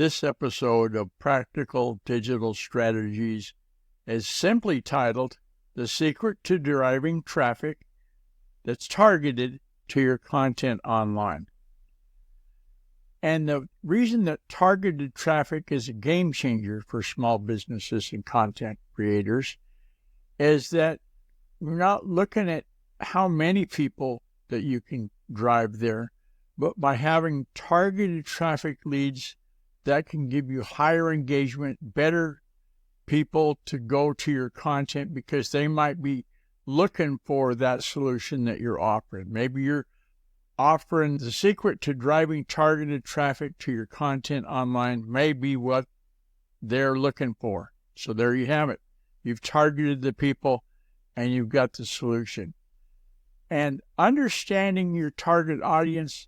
This episode of Practical Digital Strategies is simply titled The Secret to Driving Traffic That's Targeted to Your Content Online. And the reason that targeted traffic is a game changer for small businesses and content creators is that we're not looking at how many people that you can drive there, but by having targeted traffic leads that can give you higher engagement, better people to go to your content because they might be looking for that solution that you're offering. Maybe you're offering the secret to driving targeted traffic to your content online may be what they're looking for. So there you have it. You've targeted the people and you've got the solution. And understanding your target audience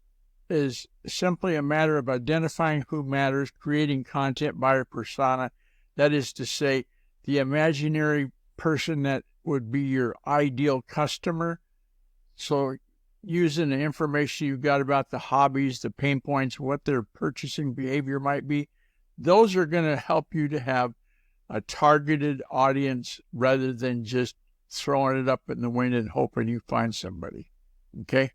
is simply a matter of identifying who matters, creating content buyer persona. That is to say, the imaginary person that would be your ideal customer. So using the information you've got about the hobbies, the pain points, what their purchasing behavior might be, those are going to help you to have a targeted audience rather than just throwing it up in the wind and hoping you find somebody. Okay?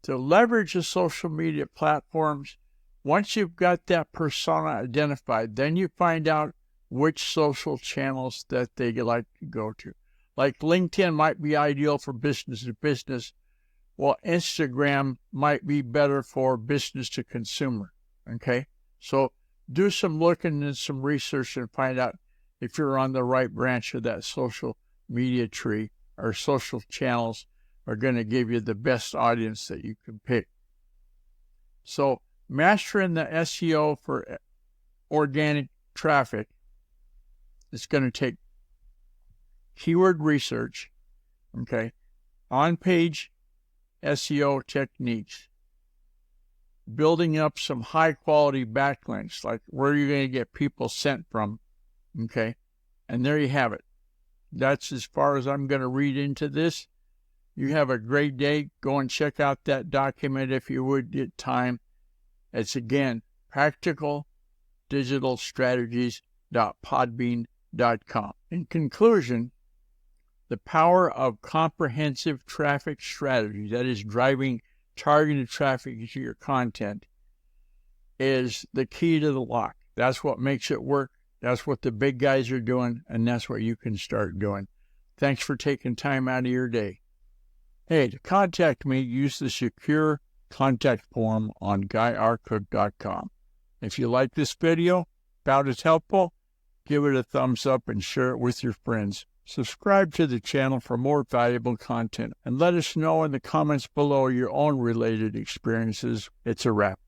To leverage the social media platforms, once you've got that persona identified, then you find out which social channels that they like to go to. Like LinkedIn might be ideal for business to business, while Instagram might be better for business to consumer. Okay? So do some looking and some research and find out if you're on the right branch of that social media tree or social channels are going to give you the best audience that you can pick. So mastering the SEO for organic traffic is going to take keyword research, okay, on-page SEO techniques, building up some high-quality backlinks, like where you're going to get people sent from, okay, and there you have it. That's as far as I'm going to read into this. You have a great day. Go and check out that document if you would get time. It's again, practicaldigitalstrategies.podbean.com. In conclusion, the power of comprehensive traffic strategy, that is driving targeted traffic to your content, is the key to the lock. That's what makes it work. That's what the big guys are doing, and that's what you can start doing. Thanks for taking time out of your day. Hey, to contact me, use the secure contact form on theguyrcookreport.com. If you like this video, found it helpful, give it a thumbs up and share it with your friends. Subscribe to the channel for more valuable content, and let us know in the comments below your own related experiences. It's a wrap.